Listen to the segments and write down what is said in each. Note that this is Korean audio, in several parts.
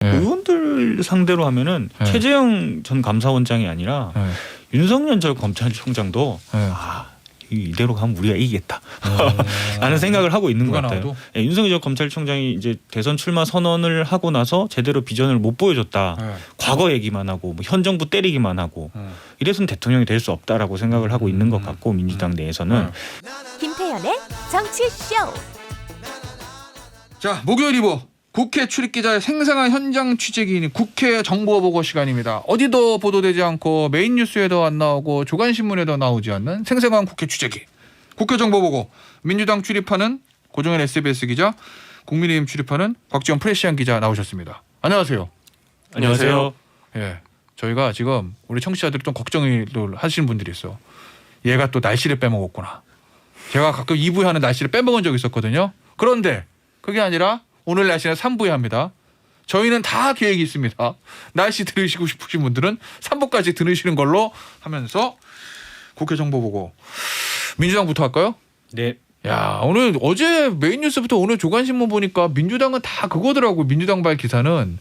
의원들 상대로 하면은 최재형 전 감사원장이 아니라 윤석열 전 검찰총장도 이대로 가면 우리가 이기겠다 라는 생각을 하고 있는 것 같아요. 예, 윤석열 전 검찰총장이 이제 대선 출마 선언을 하고 나서 제대로 비전을 못 보여줬다. 과거 얘기만 하고 뭐 현 정부 때리기만 하고 이래서는 대통령이 될 수 없다라고 생각을 하고 있는 것 같고 민주당 내에서는 김태현의 정치쇼. 자, 목요일 2부 국회 출입기자의 생생한 현장 취재기인 국회 정보보고 시간입니다. 어디도 보도되지 않고 메인 뉴스에도 안 나오고 조간신문에도 나오지 않는 생생한 국회 취재기. 국회 정보보고 민주당 출입하는 고정현 SBS 기자, 국민의힘 출입하는 곽지원 프레시안 기자 나오셨습니다. 안녕하세요. 안녕하세요. 예, 저희가 지금 우리 청취자들이 좀 걱정을 하시는 분들이 있어. 얘가 또 날씨를 빼먹었구나. 제가 가끔 2부에 하는 날씨를 빼먹은 적이 있었거든요. 그런데 그게 아니라 오늘 날씨는 3부에 합니다. 저희는 다 계획이 있습니다. 날씨 들으시고 싶으신 분들은 3부까지 들으시는 걸로 하면서 국회 정보 보고 민주당부터 할까요? 네. 야, 오늘 어제 메인 뉴스부터 오늘 조간신문 보니까 민주당은 다 그거더라고요. 민주당발 기사는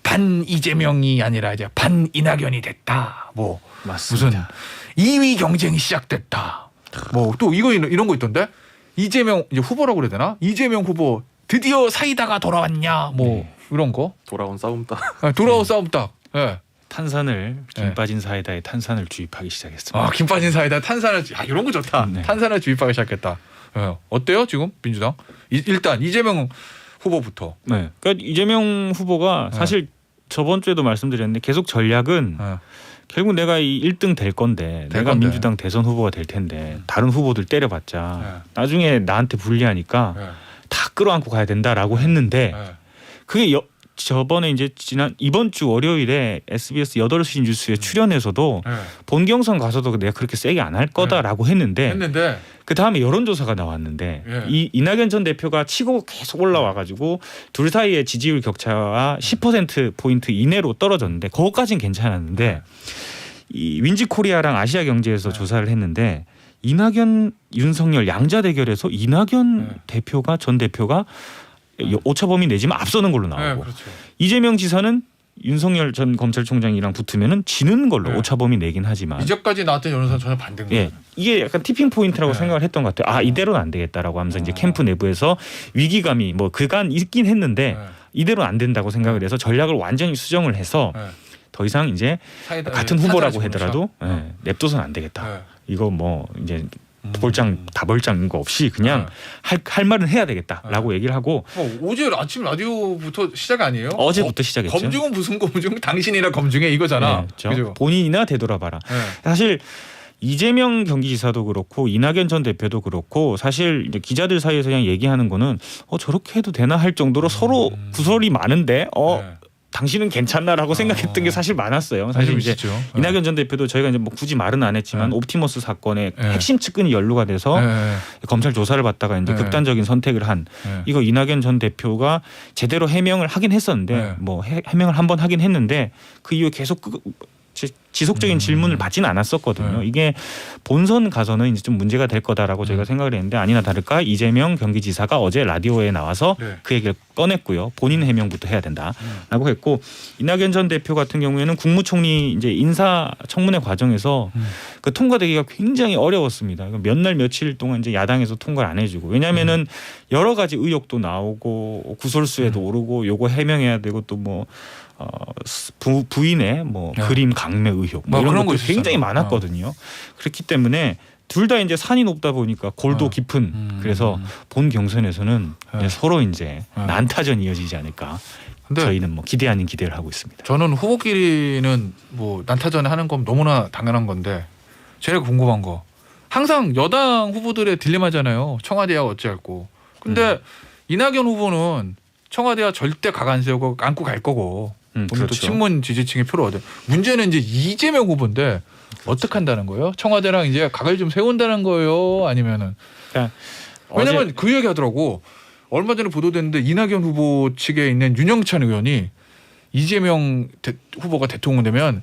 반 이재명이 아니라 이제 반 이낙연이 됐다. 뭐 맞습니다. 무슨 2위 경쟁이 시작됐다. 뭐 또 이런 거 있던데. 이재명 이제 후보라고 그래야 되나? 이재명 후보 드디어 사이다가 돌아왔냐? 뭐 이런 거. 돌아온 싸움다. 돌아온 싸움딱. 예. 탄산을 김 빠진 사이다에 탄산을 주입하기 시작했습니다. 아, 김 빠진 사이다 탄산을 이런 거 좋다. 네. 탄산을 주입하기 시작했다. 예. 어때요 지금 민주당? 일단 이재명 후보부터. 네. 그러니까 이재명 후보가 사실 저번 주에도 말씀드렸는데 계속 전략은 결국 내가 이 1등 될 건데 내가 민주당 대선 후보가 될 텐데 다른 후보들 때려봤자 나중에 나한테 불리하니까 다 끌어안고 가야 된다라고 했는데 그게 저번에 이제 이번 주 월요일에 SBS 8시 뉴스에 출연해서도 본경선 가서도 내가 그렇게 세게 안 할 거다라고 했는데 그 다음에 여론조사가 나왔는데 이낙연 전 대표가 치고 계속 올라와가지고 둘 사이의 지지율 격차가 10%포인트 이내로 떨어졌는데 그것까지는 괜찮았는데 이 윈지코리아랑 아시아경제에서 조사를 했는데 이낙연 윤석열 양자 대결에서 이낙연 대표가 전 대표가 오차범위 내지만 앞서는 걸로 나오고 이재명 지사는 윤석열 전 검찰총장이랑 붙으면은 지는 걸로 오차범위 내긴 하지만 이제까지 나왔던 여론조사는 전혀 반대인 거예요. 이게 약간 티핑 포인트라고 생각을 했던 것 같아요. 이대로는 안 되겠다라고 하면서 이제 캠프 내부에서 위기감이 뭐 그간 있긴 했는데 이대로는 안 된다고 생각을 해서 전략을 완전히 수정을 해서 더 이상 이제 같은 후보라고 하더라도 냅둬서는 안 되겠다. 이거 뭐 이제 다벌장인 거 없이 그냥 할 말은 해야 되겠다라고 얘기를 하고 어제 아침 라디오부터 시작 아니에요? 어제부터 시작했죠. 검증은 무슨 검증? 당신이나 검증해 이거잖아. 그렇죠? 본인이나 되돌아봐라. 사실 이재명 경기지사도 그렇고 이낙연 전 대표도 그렇고 사실 이제 기자들 사이에서 그냥 얘기하는 거는 저렇게 해도 되나 할 정도로 서로 구설이 많은데 당신은 괜찮나라고 생각했던 게 사실 많았어요. 사실 이제 이낙연 전 대표도 저희가 이제 뭐 굳이 말은 안 했지만 옵티머스 사건의 핵심 측근이 연루가 돼서 검찰 조사를 받다가 이제 극단적인 선택을 한 이거 이낙연 전 대표가 제대로 해명을 하긴 했었는데 뭐 해명을 한번 하긴 했는데 그 이후에 계속 지속적인 질문을 받지는 않았었거든요. 이게 본선 가서는 이제 좀 문제가 될 거다라고 저희가 생각을 했는데 아니나 다를까 이재명 경기지사가 어제 라디오에 나와서 그 얘기를 꺼냈고요. 본인 해명부터 해야 된다라고 했고 이낙연 전 대표 같은 경우에는 국무총리 이제 인사청문회 과정에서 그 통과되기가 굉장히 어려웠습니다. 몇 날 며칠 동안 이제 야당에서 통과를 안 해주고 왜냐하면은 여러 가지 의혹도 나오고 구설수에도 오르고 요거 해명해야 되고 또 뭐 부인의 뭐 그림 강매 의혹 뭐 이런 것도 굉장히 많았거든요. 그렇기 때문에 둘 다 이제 산이 높다 보니까 골도 깊은 그래서 본 경선에서는 이제 서로 이제 난타전이 이어지지 않을까. 저희는 뭐 기대 아닌 기대를 하고 있습니다. 저는 후보끼리는 뭐 난타전을 하는 건 너무나 당연한 건데 제일 궁금한 거 항상 여당 후보들의 딜레마잖아요. 청와대와 어찌할고. 근데 이낙연 후보는 청와대와 절대 각 안 세우고 안고 갈 거고 본인도 친문 지지층의 표를 얻어. 문제는 이제 이재명 후보인데 어떻게 한다는 거예요? 청와대랑 이제 각을 좀 세운다는 거예요? 아니면은 왜냐면 그 얘기 하더라고. 얼마 전에 보도됐는데 이낙연 후보 측에 있는 윤영찬 의원이 이재명 후보가 대통령 되면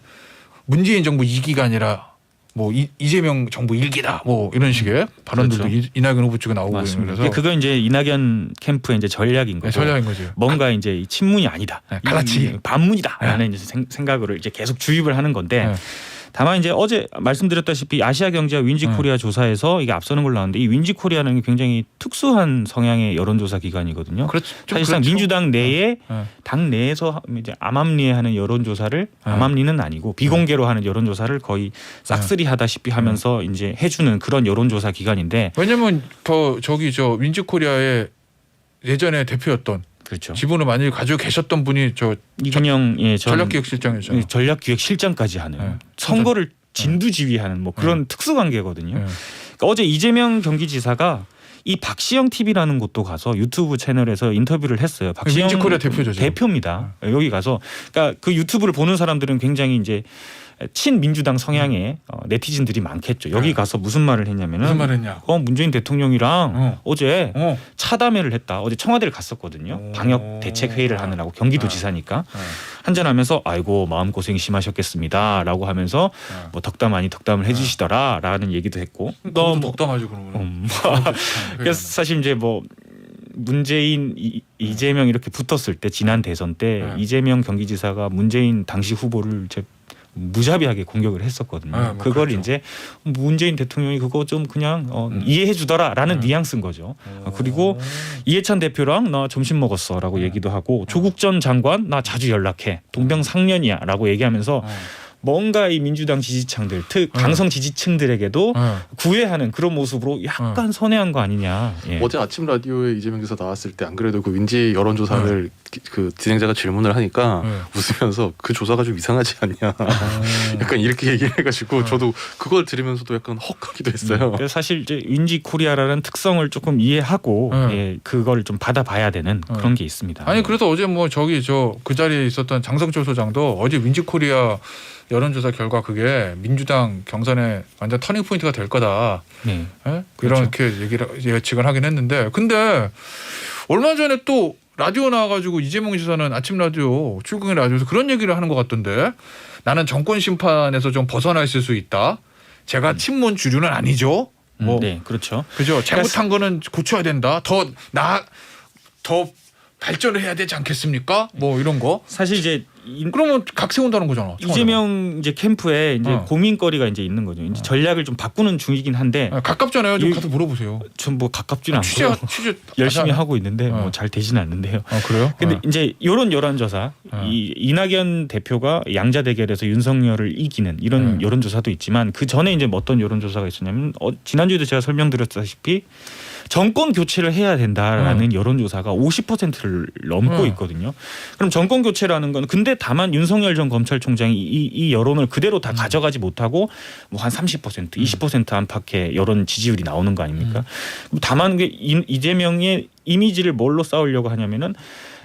문재인 정부 2기가 아니라 뭐 이재명 정부 일기다 뭐 이런 식의 발언들도 그렇죠. 이낙연 후보 측에 나오고 맞습니다. 그래서 그거 이제 이낙연 캠프의 이제 전략인 거죠. 전략인 거죠. 뭔가 이제 친문이 아니다, 갈라치기. 반문이다라는 이제 생각을 이제 계속 주입을 하는 건데. 네. 다만 이제 어제 말씀드렸다시피 아시아경제와 윈지코리아 조사에서 이게 앞서는 걸로 나왔는데 이 윈지코리아는 굉장히 특수한 성향의 여론조사 기관이거든요. 그렇죠. 좀 사실상 그렇죠. 민주당 내에 네. 당 내에서 이제 암암리에 하는 여론조사를 암암리는 아니고 비공개로 하는 여론조사를 거의 싹쓸이 하다시피 하면서 이제 해주는 그런 여론조사 기관인데. 왜냐면 저기 윈지코리아의 예전에 대표였던 그렇죠. 지분을 많이 가지고 계셨던 분이 이근영 전략기획실장이었잖아요. 전략기획실장까지 하는 네. 선거를 진두지휘하는 뭐 그런 특수관계거든요. 네. 그러니까 어제 이재명 경기지사가 이 박시영 TV라는 곳도 가서 유튜브 채널에서 인터뷰를 했어요. 박시영 윈지코리아 대표죠. 지금. 대표입니다. 여기 가서 그러니까 그 유튜브를 보는 사람들은 굉장히 이제 친민주당 성향의 네티즌들이 많겠죠. 여기 네. 가서 무슨 말을 했냐면은 무슨 말 했냐? 문재인 대통령이랑 어제 어. 차담회를 했다. 어제 청와대를 갔었거든요. 방역 대책 회의를 하느라고 경기도지사니까 한잔하면서 아이고 마음고생이 심하셨겠습니다라고 하면서 뭐 덕담 아니 덕담을 해주시더라라는 얘기도 했고. 너무 덕담하죠 그러면. 그래서 사실 이제 뭐 문재인 이재명 이렇게 붙었을 때 지난 대선 때 이재명 경기지사가 문재인 당시 후보를 이제 무자비하게 공격을 했었거든요. 뭐 그걸 그렇죠. 이제 문재인 대통령이 그거 좀 그냥 이해해 주더라라는 뉘앙스인 거죠. 그리고 이해찬 대표랑 나 점심 먹었어라고 얘기도 하고 조국 전 장관 나 자주 연락해 동병상련이야라고 얘기하면서 뭔가 이 민주당 지지층들, 강성 지지층들에게도 구애하는 그런 모습으로 약간 선회한 거 아니냐. 예. 어제 아침 라디오에 이재명 기사 나왔을 때 안 그래도 그 윈지 여론조사를 그 진행자가 질문을 하니까 웃으면서 그 조사가 좀 이상하지 않냐. 약간 이렇게 얘기를 해가지고 저도 그걸 들으면서도 약간 헉하기도 했어요. 그래서 사실 이제 윈지 코리아라는 특성을 조금 이해하고 예, 그걸 좀 받아봐야 되는 그런 게 있습니다. 아니 그래서 어제 뭐 저기 그 자리에 있었던 장성철 소장도 어제 윈지코리아 여론조사 결과 그게 민주당 경선에 완전 터닝 포인트가 될 거다. 네. 예? 그렇죠. 이렇게 얘기를 예측을 하긴 했는데 근데 얼마 전에 또 라디오 나와가지고 이재명 지사는 아침 라디오 출근의 라디오에서 그런 얘기를 하는 것 같던데 나는 정권 심판에서 좀 벗어나 있을 수 있다. 제가 친문 주류는 아니죠. 뭐 네, 그렇죠. 그죠. 잘못한 거는 고쳐야 된다. 더 발전을 해야 되지 않겠습니까? 뭐 이런 거. 사실 이제 그러면 각 세운다는 거잖아. 이재명 이제 캠프에 이제 고민거리가 이제 있는 거죠. 이제 전략을 좀 바꾸는 중이긴 한데 가깝잖아요. 좀 가서 물어보세요. 좀 뭐 가깝지는 취재 않고 열심히 하잖아요. 하고 있는데 뭐 잘 되지는 않는데요. 그래요? 근데 이제 이런 여론조사, 이 이낙연 대표가 양자 대결에서 윤석열을 이기는 이런 여론조사도 있지만 그 전에 이제 어떤 여론조사가 있었냐면 지난주에도 제가 설명드렸다시피 정권 교체를 해야 된다라는 여론조사가 50%를 넘고 있거든요. 그럼 정권 교체라는 건 근데 다만 윤석열 전 검찰총장이 이 여론을 그대로 다 가져가지 못하고 뭐 한 30%, 20% 안팎의 여론 지지율이 나오는 거 아닙니까? 다만 이재명의 이미지를 뭘로 쌓으려고 하냐면은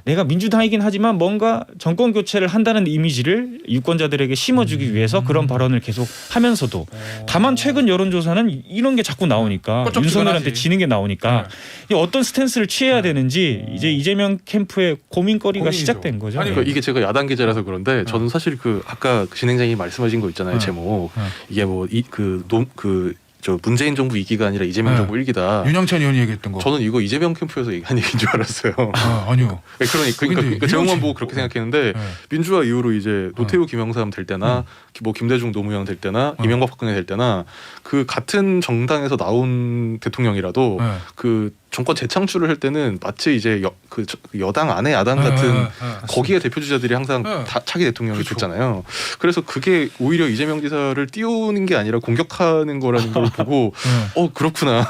내가 민주당이긴 하지만 뭔가 정권 교체를 한다는 이미지를 유권자들에게 심어주기 위해서 그런 발언을 계속 하면서도 다만 최근 여론조사는 이런 게 자꾸 나오니까 윤석열한테 지는 게 나오니까 이 어떤 스탠스를 취해야 되는지 이제 이재명 캠프의 고민거리가 고민이죠. 시작된 거죠. 아니 그러니까 이게 제가 야당 기자라서 그런데 저는 사실 그 아까 진행자님이 말씀하신 거 있잖아요. 제목 이게 뭐 저 문재인 정부 2기가 아니라 이재명 정부 1기다. 윤영찬 의원이 얘기했던 거. 저는 이거 이재명 캠프에서 얘기한 얘기인 줄 알았어요. 아니요. 그러니까 제목만 보고 그렇게 생각했는데 민주화 이후로 이제 노태우 김영삼 될 때나 뭐 김대중 노무현 될 때나 이명박 박근혜 될 때나 그 같은 정당에서 나온 대통령이라도 그 정권 재창출을 할 때는 마치 이제 여당 안에 야당 같은 거기에 대표주자들이 항상 다 차기 대통령이 됐잖아요. 그래서 그게 오히려 이재명 지사를 띄우는 게 아니라 공격하는 거라는 걸 보고 그렇구나.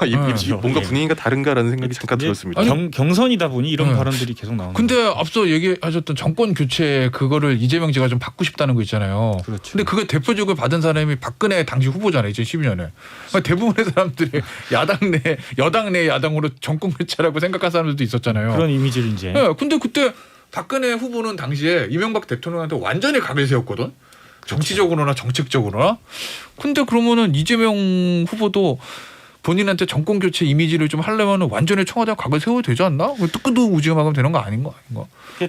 뭔가 분위기가 다른가라는 생각이 잠깐 들었습니다. 경선이다 보니 이런 발언들이 계속 나오는 근데 앞서 얘기하셨던 정권 교체 그거를 이재명 지가 좀 받고 싶다는 거 있잖아요. 그렇죠. 근데 그게 대표적으로 받은 사람이 박근혜 당시 후보잖아요. 2012년에. 대부분의 사람들이 여당 내 야당으로 정권 교체라고 생각한 사람들도 있었잖아요. 그런 이미지를 이제. 네, 근데 그때 박근혜 후보는 당시에 이명박 대통령한테 완전히 각을 세웠거든. 정치적으로나 정책적으로나. 근데 그러면은 이재명 후보도 본인한테 정권 교체 이미지를 좀 하려면 완전히 청와대 각을 세워도 되지 않나? 뜨끄두우지엄하면 되는 거 아닌가?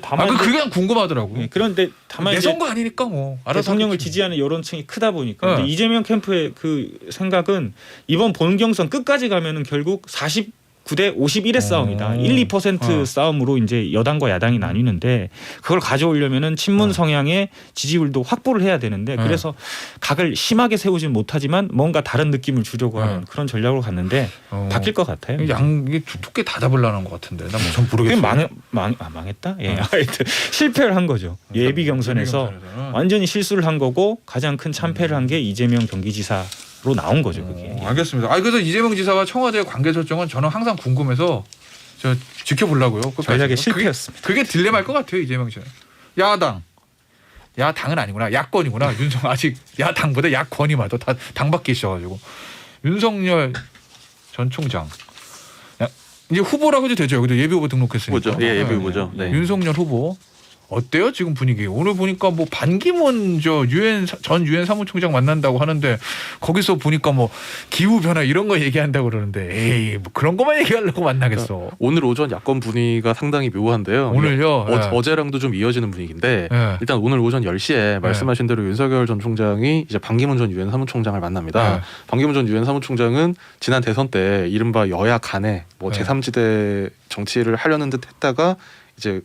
다만 그게 그냥 궁금하더라고. 네, 그런데 다만 내 이제 선거 아니니까 뭐 알아서 대통령을 하겠지. 지지하는 여론층이 크다 보니까 네. 이제 이재명 캠프의 그 생각은 이번 본경선 끝까지 가면은 결국 49대 51의 싸움이다. 1~2% 싸움으로 이제 여당과 야당이 나뉘는데 그걸 가져오려면은 친문 성향의 지지율도 확보를 해야 되는데 그래서 각을 심하게 세우진 못하지만 뭔가 다른 느낌을 주려고 하는 그런 전략으로 갔는데 바뀔 것 같아요. 양이 두께 다 잡으려는 것 같은데 난 전 그게 모르겠어요. 망했다? 예. 하여튼 실패를 한 거죠. 예비 경선에서 완전히 실수를 한 거고 가장 큰 참패를 한 게 이재명 경기지사로 나온 거죠. 그게. 알겠습니다. 그래서 이재명 지사와 청와대 관계 설정은 저는 항상 궁금해서 저 지켜보려고요. 끝까지. 전략의 실패였습니다. 그게 딜레마일 것 같아요. 이재명 지사. 야당은 아니구나. 야권이구나. 윤석 아직 야당보다 야권이 맞아. 다 당밖에 있어가지고 윤석열 전 총장 이제 후보라고 해도 되죠. 여기도 예비 후보 등록했으니까. 후보죠. 예, 예비 후보죠. 네. 윤석열 후보 어때요 지금 분위기? 오늘 보니까 뭐 반기문 전 유엔 사무총장 만난다고 하는데 거기서 보니까 뭐 기후 변화 이런 거 얘기한다고 그러는데 에이 뭐 그런 것만 얘기하려고 만나겠어. 오늘 오전 야권 분위기가 상당히 묘한데요. 오늘요. 예. 어제랑도 좀 이어지는 분위기인데 예. 일단 오늘 오전 10시에 말씀하신 대로 윤석열 전 총장이 이제 반기문 전 유엔 사무총장을 만납니다. 예. 반기문 전 유엔 사무총장은 지난 대선 때 이른바 여야 간에 뭐 예. 제3지대 정치를 하려는 듯 했다가 이제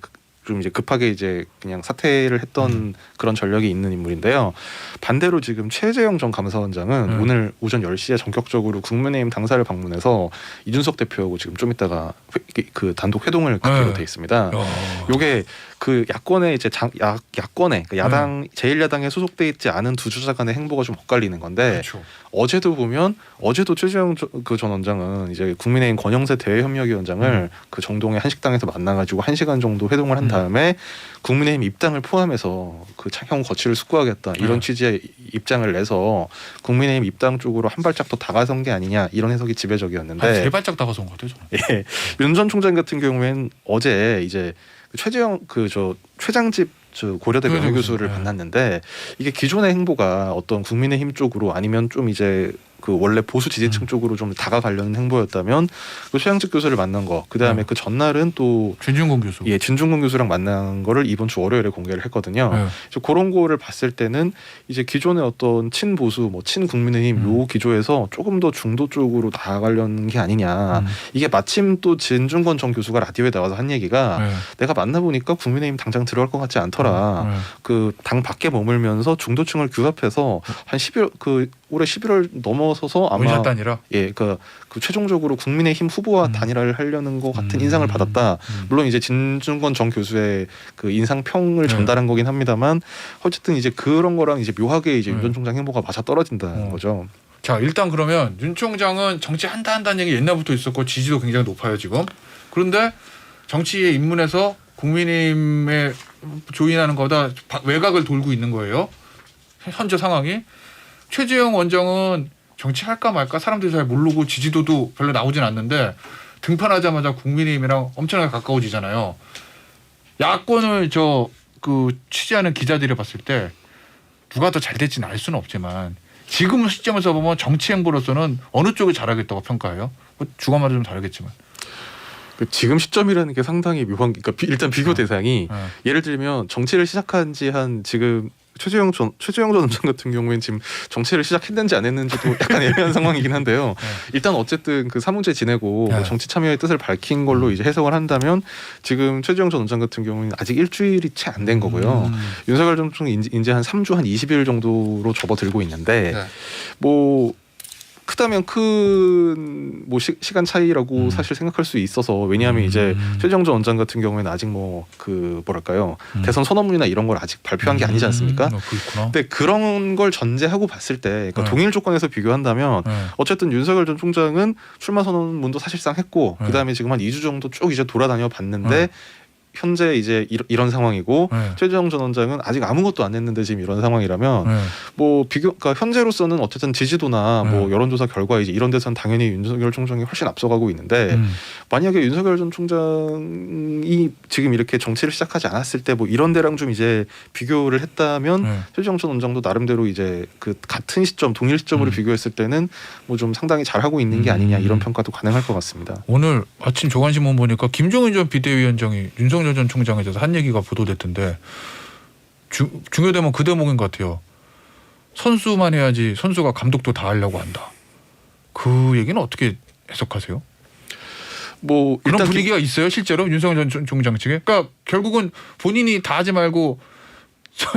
좀 이제 급하게 이제 그냥 사퇴를 했던 그런 전력이 있는 인물인데요. 반대로 지금 최재형 전 감사원장은 오늘 오전 10시에 전격적으로 국민의힘 당사를 방문해서 이준석 대표하고 지금 좀 이따가 그 단독 회동을 갖기로 돼 있습니다. 요게 그 야권의 이제 야권의 그러니까 야당 제1야당에 소속돼 있지 않은 두 주자 간의 행보가 좀 엇갈리는 건데 그렇죠. 어제도 최재형 그 전 원장은 이제 국민의힘 권영세 대외협력위원장을 그 정동의 한식당에서 만나가지고 1시간 정도 회동을 한 다음에 국민의힘 입당을 포함해서 그 향후 거취를 숙고하겠다 이런 취지의 입장을 내서 국민의힘 입당 쪽으로 한 발짝 더 다가선 게 아니냐 이런 해석이 지배적이었는데 세 발짝 다가선 것 같아요. 예, 윤 전 총장 같은 경우에는 어제 이제 최재형 최장집 고려대 명예교수를 만났는데 이게 기존의 행보가 어떤 국민의힘 쪽으로 아니면 좀 이제 그 원래 보수 지지층 쪽으로 좀 다가가려는 행보였다면 그 최양직 교수를 만난 거 그다음에 그 전날은 또 진중권 교수. 예, 진중권 교수랑 만난 거를 이번 주 월요일에 공개를 했거든요. 그래서 그런 거를 봤을 때는 이제 기존의 어떤 친보수 뭐 친국민의힘 요 기조에서 조금 더 중도 쪽으로 나아가려는 게 아니냐. 이게 마침 또 진중권 전 교수가 라디오에 나와서 한 얘기가 내가 만나보니까 국민의힘 당장 들어갈 것 같지 않더라. 그 당 밖에 머물면서 중도층을 규합해서 한 11월 그 올해 11월 넘어서서 아마 원샷 단일화. 예, 그 최종적으로 국민의힘 후보와 단일화를 하려는 것 같은 인상을 받았다. 물론 이제 진중권 전 교수의 그 인상평을 전달한 거긴 합니다만 어쨌든 이제 그런 거랑 이제 묘하게 이제 윤 전 총장 행보가 맞아 떨어진다는 거죠. 자 일단 그러면 윤 총장은 정치 한다는 얘기 옛날부터 있었고 지지도 굉장히 높아요 지금. 그런데 정치에 입문해서 국민의힘에 조인하는 거다 외곽을 돌고 있는 거예요. 현재 상황이. 최재형 원장은 정치할까 말까 사람들이 잘 모르고 지지도도 별로 나오진 않는데 등판하자마자 국민의힘이랑 엄청나게 가까워지잖아요. 야권을 그 취재하는 기자들이 봤을 때 누가 더 잘 될지는 알 수는 없지만 지금 시점에서 보면 정치 행보로서는 어느 쪽이 잘하겠다고 평가해요? 주관마다 좀 다르겠지만. 지금 시점이라는 게 상당히 묘한 그러니까 일단 비교 대상이 예를 들면 정치를 시작한 지 한 지금 최재형 전 원장 같은 경우에는 지금 정치를 시작했는지 안 했는지도 약간 애매한 상황이긴 한데요. 일단 어쨌든 그 사무제 지내고 뭐 정치 참여의 뜻을 밝힌 걸로 이제 해석을 한다면 지금 최재형 전 원장 같은 경우는 아직 일주일이 채 안 된 거고요. 윤석열 전 총장 이제 한 3주 한 20일 정도로 접어들고 있는데 뭐 크다면 큰 뭐 시간 차이라고 사실 생각할 수 있어서 왜냐하면 이제 최재형 전 원장 같은 경우에는 아직 뭐 그 뭐랄까요 대선 선언문이나 이런 걸 아직 발표한 게 아니지 않습니까? 근데 그런 걸 전제하고 봤을 때 그러니까 동일 조건에서 비교한다면 어쨌든 윤석열 전 총장은 출마 선언문도 사실상 했고 그다음에 지금 한 2주 정도 쭉 이제 돌아다녀 봤는데 현재 이제 이런 상황이고 네. 최재형 전 원장은 아직 아무것도 안 했는데 지금 이런 상황이라면 네. 뭐 그러니까 현재로서는 어쨌든 지지도나 네. 뭐 여론조사 결과 이제 이런 데서는 당연히 윤석열 총장이 훨씬 앞서가고 있는데 만약에 윤석열 전 총장이 지금 이렇게 정치를 시작하지 않았을 때 뭐 이런 데랑 좀 이제 비교를 했다면 네. 최재형 전 원장도 나름대로 이제 그 같은 시점 동일 시점으로 비교했을 때는 뭐 좀 상당히 잘하고 있는 게 아니냐 이런 평가도 가능할 것 같습니다. 오늘 아침 조간신문 보니까 김종인 전 비대위원장이 윤석열 전 총장에 대해서 한 얘기가 보도됐던데 중요되면 그 대목인 것 같아요. 선수만 해야지 선수가 감독도 다 하려고 한다. 그 얘기는 어떻게 해석하세요? 뭐 그런 일단 분위기가 있어요 실제로 윤석열 전 총장 측에? 그러니까 결국은 본인이 다 하지 말고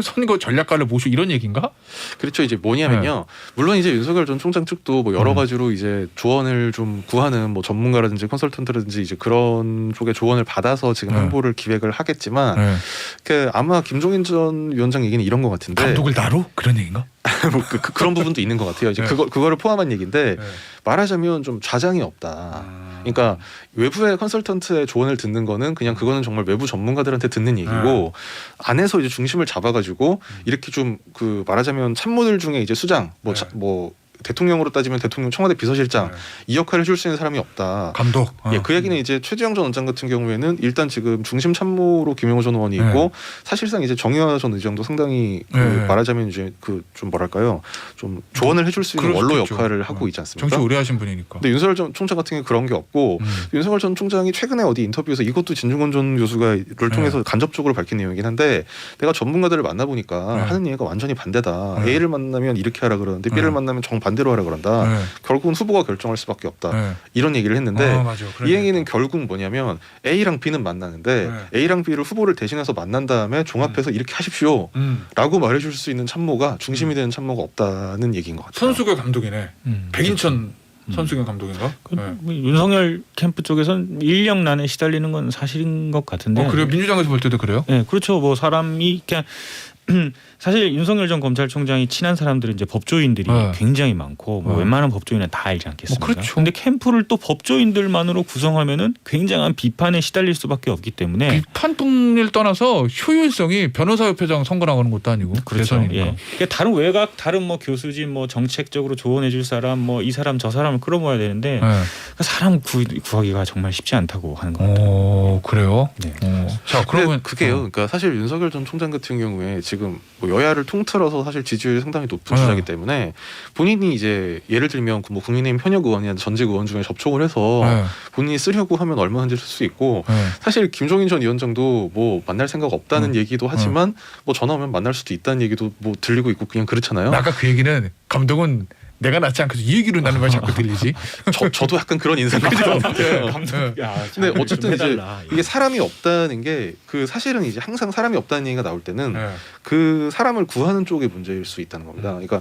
선거 전략가를 모시고 이런 얘기인가? 그렇죠. 이제 뭐냐면요. 물론 이제 윤석열 전 총장 측도 뭐 여러 가지로 이제 조언을 좀 구하는 뭐 전문가라든지 컨설턴트라든지 이제 그런 쪽의 조언을 받아서 지금 행보를 기획을 하겠지만 그 아마 김종인 전 위원장 얘기는 이런 것 같은데 감독을 나로? 그런 얘기인가? 뭐 그런 부분도 있는 것 같아요. 이제 그거를 포함한 얘기인데 말하자면 좀 좌장이 없다. 그러니까 외부의 컨설턴트의 조언을 듣는 거는 그냥 그거는 정말 외부 전문가들한테 듣는 얘기고 안에서 이제 중심을 잡아가지고 이렇게 좀 그 말하자면 참모들 중에 이제 수장 뭐 대통령으로 따지면 대통령 청와대 비서실장 이 역할을 해줄 수 있는 사람이 없다. 감독. 예, 그 얘기는 이제 최재형 전 원장 같은 경우에는 일단 지금 중심 참모로 김영호 전 의원이 있고 사실상 이제 정의화 전 의장도 상당히 그 말하자면 이제 그 좀 뭐랄까요 좀 조언을 해줄 수 있는 원로 역할을 하고 있지 않습니까? 정치 오래 하신 분이니까. 근데 윤석열 전 총장 같은 경우 그런 게 없고 윤석열 전 총장이 최근에 어디 인터뷰에서 이것도 진중권 전 교수가를 통해서 간접적으로 밝힌 내용이긴 한데 내가 전문가들을 만나보니까 하는 얘기가 완전히 반대다. A를 만나면 이렇게 하라 그러는데 B를 만나면 반대로 하라 그런다. 결국은 후보가 결정할 수밖에 없다. 이런 얘기를 했는데 이 얘기는 결국 뭐냐면 A랑 B는 만나는데 A랑 B를 후보를 대신해서 만난 다음에 종합해서 이렇게 하십시오라고 말해줄 수 있는 참모가 중심이 되는 참모가 없다는 얘기인 것 같아요. 선수교 감독이네. 백인천 선수교 감독인가? 윤석열 캠프 쪽에선 인력난에 시달리는 건 사실인 것 같은데. 그래요? 민주당에서 볼 때도 그래요? 네, 그렇죠. 뭐 사람이 그냥 사실 윤석열 전 검찰총장이 친한 사람들은 이제 법조인들이 굉장히 많고 뭐 웬만한 법조인은 다 알지 않겠습니까? 그렇죠. 근데 캠프를 또 법조인들만으로 구성하면은 굉장한 비판에 시달릴 수밖에 없기 때문에 비판뿐을 떠나서 효율성이 변호사협회장 선거 나가는 것도 아니고 그렇죠. 대선이니까. 예. 그러니까 다른 외곽 다른 뭐 교수진 뭐 정책적으로 조언해줄 사람 뭐 이 사람 저 사람을 끌어모아야 되는데 그러니까 사람 구하기가 정말 쉽지 않다고 하는 것 같아요. 그래요? 네. 자 그러면 그게요. 그러니까 사실 윤석열 전 총장 같은 경우에 지금 뭐 여야를 통틀어서 사실 지지율이 상당히 높은 주자이기 때문에 본인이 이제 예를 들면 뭐 국민의힘 현역 의원이나 전직 의원 중에 접촉을 해서 본인이 쓰려고 하면 얼마든지 쓸 수 있고 사실 김종인 전 위원장도 뭐 만날 생각 없다는 얘기도 하지만 뭐 전화 오면 만날 수도 있다는 얘기도 뭐 들리고 있고 그냥 그렇잖아요. 아까 그 얘기는 감독은 내가 낫지 않고서 이 얘기로 나는 말 자꾸 들리지. 저도 약간 그런 인상이 들었는데. 근데 어쨌든 이제 이게 사람이 없다는 게 그 사실은 이제 항상 사람이 없다는 얘기가 나올 때는 그 사람을 구하는 쪽의 문제일 수 있다는 겁니다. 그러니까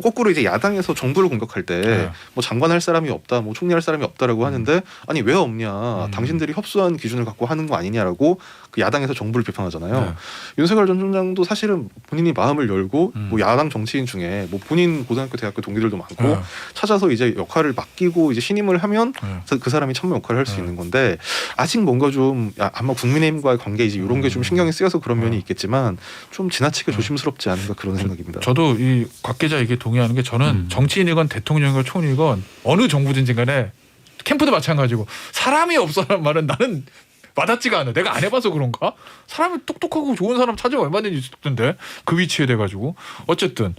거꾸로 이제 야당에서 정부를 공격할 때 뭐 장관 할 사람이 없다, 뭐 총리 할 사람이 없다라고 하는데 아니 왜 없냐? 당신들이 협소한 기준을 갖고 하는 거 아니냐라고 그 야당에서 정부를 비판하잖아요. 윤석열 전 총장도 사실은 본인이 마음을 열고 뭐 야당 정치인 중에 뭐 본인 고등학교 대학교 동기들도 많고 찾아서 이제 역할을 맡기고 이제 신임을 하면 그 사람이 참모 역할을 할 수 있는 건데 아직 뭔가 좀 아마 국민의힘과의 관계 이제 이런 게 좀 신경이 쓰여서 그런 면이 있겠지만 좀 지나치게 조심스럽지 않은가 그런 생각입니다. 저도 이 곽 기자 얘기에 동의하는 게 저는 정치인이건 대통령이건 총리건 어느 정부든지 간에 캠프도 마찬가지고 사람이 없어라는 말은 나는 와닿지가 않아. 내가 안 해봐서 그런가? 사람이 똑똑하고 좋은 사람 찾으면 얼마든지 있을 텐데 그 위치에 돼가지고 어쨌든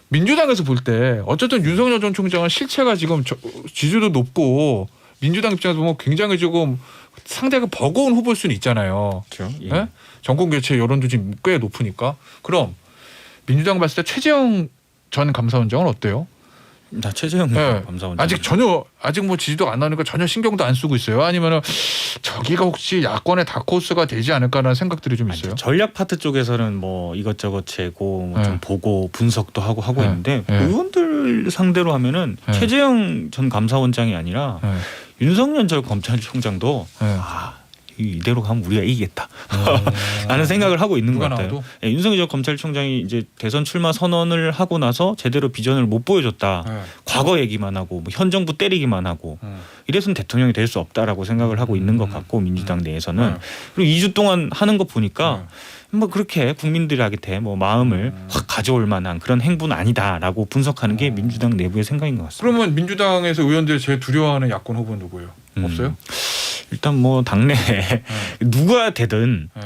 민주당에서 볼 때 어쨌든 윤석열 전 총장은 실체가 지금 지지도 높고 민주당 입장에서 보면 굉장히 조금 상대가 버거운 후보일 수는 있잖아요. 그렇죠. 예. 네? 정권 교체 여론도 지금 꽤 높으니까. 그럼 민주당 봤을 때 최재형 전 감사원장은 어때요? 나 최재형 감사원장 아직 뭐 지지도 안 나오니까 전혀 신경도 안 쓰고 있어요. 아니면은 저기가 혹시 야권의 다크호스가 되지 않을까라는 생각들이 좀 있어요. 전략 파트 쪽에서는 뭐 이것저것 재고 뭐 좀 보고 분석도 하고 있는데 의원들 상대로 하면은 최재형 전 감사원장이 아니라 윤석열 전 검찰총장도 이대로 가면 우리가 이기겠다 라는 생각을 하고 있는 것 누가 같아요. 나와도? 예, 윤석열 전 검찰총장이 이제 대선 출마 선언을 하고 나서 제대로 비전을 못 보여줬다. 네. 과거 얘기만 하고 뭐 현 정부 때리기만 하고 이래서는 대통령이 될 수 없다라고 생각을 하고 있는 것 같고 민주당 내에서는 네. 그리고 2주 동안 하는 거 보니까 뭐 그렇게 국민들에게 뭐 마음을 확 가져올 만한 그런 행보는 아니다라고 분석하는 게 민주당 내부의 생각인 것 같습니다. 그러면 민주당에서 의원들이 제일 두려워하는 야권 후보는 누구예요? 없어요? 일단 뭐 당내에 누가 되든 네.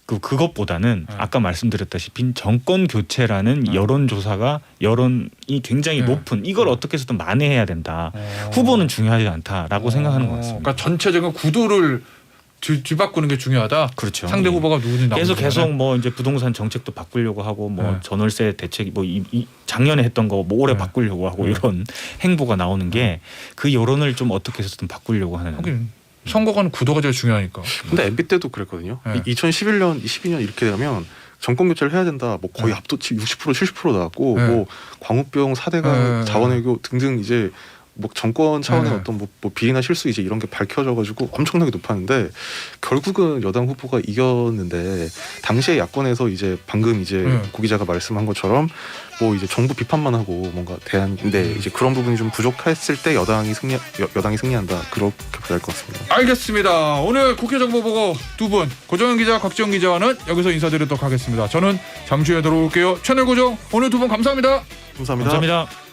그것보다는 네. 아까 말씀드렸다시피 정권 교체라는 여론조사가 여론이 굉장히 네. 높은 이걸 어떻게 해서든 만회해야 된다. 후보는 중요하지 않다라고 생각하는 것 같습니다. 그러니까 전체적인 구도를 뒤바꾸는 게 중요하다. 그렇죠. 상대 예. 후보가 누구든지 계속 뭐 이제 부동산 정책도 바꾸려고 하고 뭐 네. 전월세 대책 뭐 이 작년에 했던 거 뭐 올해 네. 바꾸려고 하고 이런 행보가 나오는 게 그 여론을 좀 어떻게 해서든 바꾸려고 하는. 하긴 선거가는 구도가 제일 중요하니까. 근데 MB 때도 그랬거든요. 네. 2011년, 12년 이렇게 되면 정권 교체를 해야 된다. 뭐 거의 네. 압도 60% 70% 나왔고 네. 뭐 광우병, 4대강, 네. 자원외교 등등 이제 뭐 정권 차원의 네. 어떤 뭐 비리나 실수 이제 이런 게 밝혀져가지고 엄청나게 높았는데 결국은 여당 후보가 이겼는데 당시에 야권에서 이제 방금 이제 고 기자가 말씀한 것처럼 뭐 이제 정부 비판만 하고 뭔가 대안인데 이제 그런 부분이 좀 부족했을 때 여당이 승리한다 그렇게 봐야 할 것 같습니다. 알겠습니다. 오늘 국회 정보 보고 두 분 고정현 기자, 곽지영 기자와는 여기서 인사드리도록 하겠습니다. 저는 잠시 후에 돌아올게요. 채널 고정 오늘 두 분 감사합니다. 감사합니다. 감사합니다.